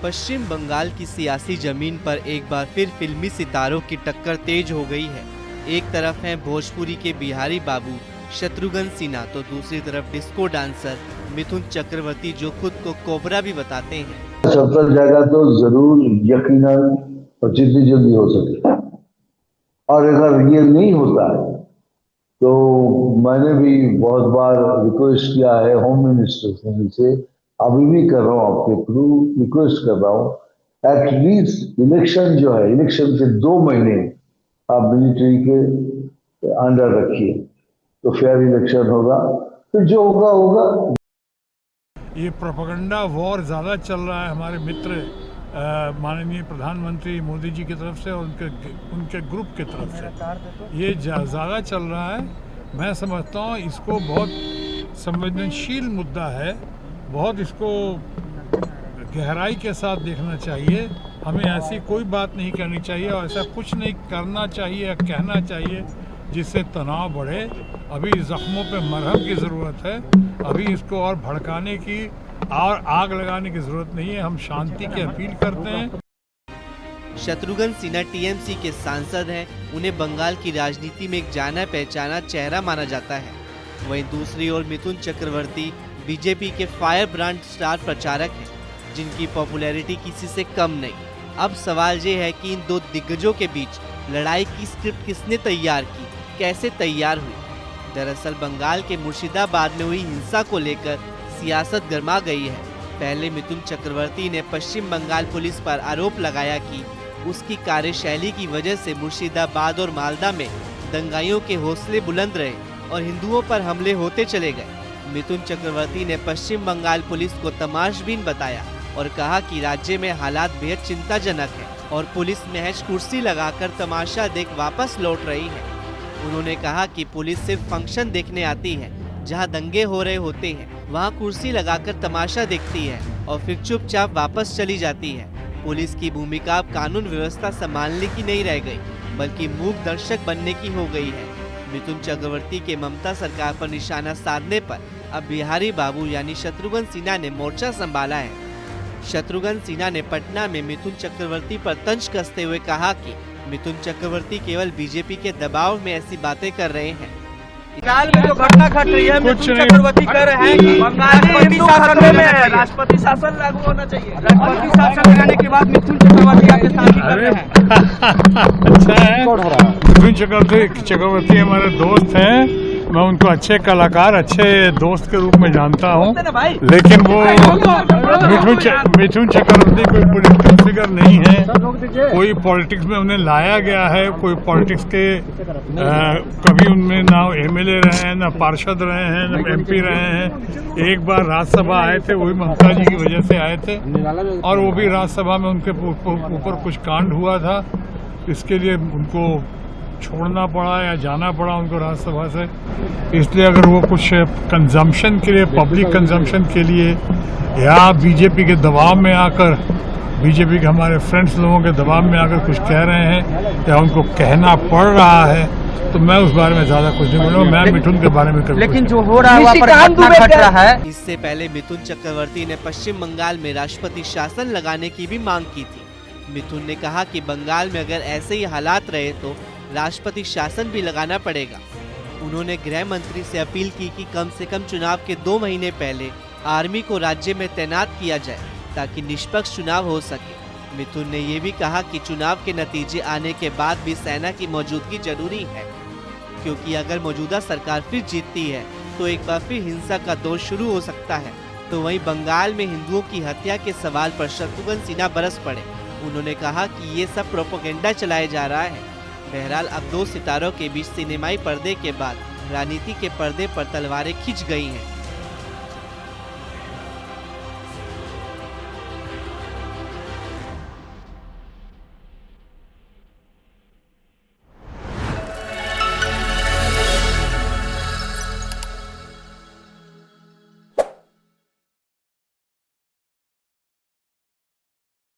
पश्चिम बंगाल की सियासी जमीन पर एक बार फिर फिल्मी सितारों की टक्कर तेज हो गई है। एक तरफ हैं भोजपुरी के बिहारी बाबू शत्रुघ्न सिन्हा, तो दूसरी तरफ डिस्को डांसर मिथुन चक्रवर्ती, जो खुद को कोबरा भी बताते हैं। सफल जाएगा तो जरूर, यकीनन, और जितनी जल्दी हो सके। और अगर ये नहीं होता है तो मैंने भी बहुत बार रिक्वेस्ट किया है होम मिनिस्टर से, अभी भी कर रहा हूँ, आपके थ्रू रिक्वेस्ट कर रहा हूँ, एटलीस्ट इलेक्शन जो है, इलेक्शन से 2 महीने आप मिलिट्री के अंडर रखिए, तो फेयर इलेक्शन होगा, फिर जो होगा होगा। ये प्रोपेगेंडा वॉर ज़्यादा चल रहा है हमारे मित्र माननीय प्रधानमंत्री मोदी जी की तरफ से और उनके ग्रुप की तरफ से, ये ज़्यादा चल रहा है। मैं समझता हूँ इसको बहुत संवेदनशील मुद्दा है, बहुत इसको गहराई के साथ देखना चाहिए। हमें ऐसी कोई बात नहीं करनी चाहिए और ऐसा कुछ नहीं करना चाहिए या कहना चाहिए जिससे तनाव बढ़े। अभी जख्मों पे मरहम की ज़रूरत है, अभी इसको और भड़काने की और आग लगाने की ज़रूरत नहीं है। हम शांति की अपील करते हैं। शत्रुघ्न सिन्हा टीएमसी के सांसद हैं। उन्हें बंगाल की राजनीति में एक जाना पहचाना चेहरा माना जाता है। वहीं दूसरी ओर मिथुन चक्रवर्ती बीजेपी के फायर ब्रांड स्टार प्रचारक हैं, जिनकी पॉपुलैरिटी किसी से कम नहीं। अब सवाल ये है कि इन दो दिग्गजों के बीच लड़ाई की स्क्रिप्ट किसने तैयार की, कैसे तैयार हुई। दरअसल बंगाल के मुर्शिदाबाद में हुई हिंसा को लेकर सियासत गर्मा गई है। पहले मिथुन चक्रवर्ती ने पश्चिम बंगाल पुलिस पर आरोप लगाया कि उसकी कार्यशैली की वजह से मुर्शिदाबाद और मालदा में दंगाइयों के हौसले बुलंद रहे और हिंदुओं पर हमले होते चले गए। मिथुन चक्रवर्ती ने पश्चिम बंगाल पुलिस को तमाशबीन बताया और कहा कि राज्य में हालात बेहद चिंताजनक है और पुलिस महज कुर्सी लगाकर तमाशा देख वापस लौट रही है। उन्होंने कहा कि पुलिस सिर्फ फंक्शन देखने आती है, जहां दंगे हो रहे होते हैं वहां कुर्सी लगाकर तमाशा देखती है और फिर चुपचाप वापस चली जाती है। पुलिस की भूमिका अब कानून व्यवस्था संभालने की नहीं रह गई, बल्कि मूक दर्शक बनने की हो गई है। मिथुन चक्रवर्ती के ममता सरकार पर निशाना साधने पर अब बिहारी बाबू यानी शत्रुघ्न सिन्हा ने मोर्चा संभाला है। शत्रुघ्न सिन्हा ने पटना में मिथुन चक्रवर्ती पर तंज कसते हुए कहा कि मिथुन चक्रवर्ती केवल बीजेपी के दबाव में ऐसी बातें कर रहे हैं। बंगाल में जो घटना घट रही है, मिथुन चक्रवर्ती कह रहे हैं कि बंगाल में हिंदू शासन में राष्ट्रपति शासन लागू होना चाहिए। राष्ट्रपति शासन लगाने के बाद मिथुन चक्रवर्ती आपके साथ ही कर रहे हैं। अच्छा है, मिथुन चक्रवर्ती हमारे दोस्त हैं। मैं उनको अच्छे कलाकार, अच्छे दोस्त के रूप में जानता हूँ, लेकिन वो मिथुन चक्रवर्ती कोई पॉलिटिकल फिगर नहीं है। कोई पॉलिटिक्स में उन्हें लाया गया है, कोई पॉलिटिक्स के कभी उनमें ना एमएलए रहे हैं, ना पार्षद रहे हैं, ना एमपी रहे हैं। एक बार राज्यसभा आए थे, वही ममता जी की वजह से आए थे, और वो भी राज्यसभा में उनके ऊपर कुछ कांड हुआ था, इसके लिए उनको छोड़ना पड़ा या जाना पड़ा उनको राज्यसभा से। इसलिए अगर वो कुछ कंजम्पशन के लिए, पब्लिक कंजम्पशन के लिए, या बीजेपी के दबाव में आकर, बीजेपी के हमारे फ्रेंड्स लोगों के दबाव में आकर कुछ कह रहे हैं या उनको कहना पड़ रहा है, तो मैं उस बारे में ज्यादा कुछ नहीं बोलूँगा। मैं मिथुन के बारे में कभी, लेकिन जो हो रहा है वहाँ पर घटना घट रहा है। इससे पहले मिथुन चक्रवर्ती ने पश्चिम बंगाल में राष्ट्रपति शासन लगाने की भी मांग की थी। मिथुन ने कहा कि बंगाल में अगर ऐसे ही हालात रहे तो राष्ट्रपति शासन भी लगाना पड़ेगा। उन्होंने गृह मंत्री से अपील की कि कम से कम चुनाव के 2 महीने पहले आर्मी को राज्य में तैनात किया जाए, ताकि निष्पक्ष चुनाव हो सके। मिथुन ने ये भी कहा कि चुनाव के नतीजे आने के बाद भी सेना की मौजूदगी जरूरी है, क्योंकि अगर मौजूदा सरकार फिर जीतती है तो एक बार फिर हिंसा का दौर शुरू हो सकता है। तो वहीं बंगाल में हिंदुओं की हत्या के सवाल पर शत्रुघ्न सिन्हा बरस पड़े। उन्होंने कहा कि ये सब प्रोपेगेंडा चलाया जा रहा है। बहरहाल अब 2 सितारों के बीच सिनेमाई पर्दे के बाद राजनीति के पर्दे पर तलवारें खिंच गई हैं।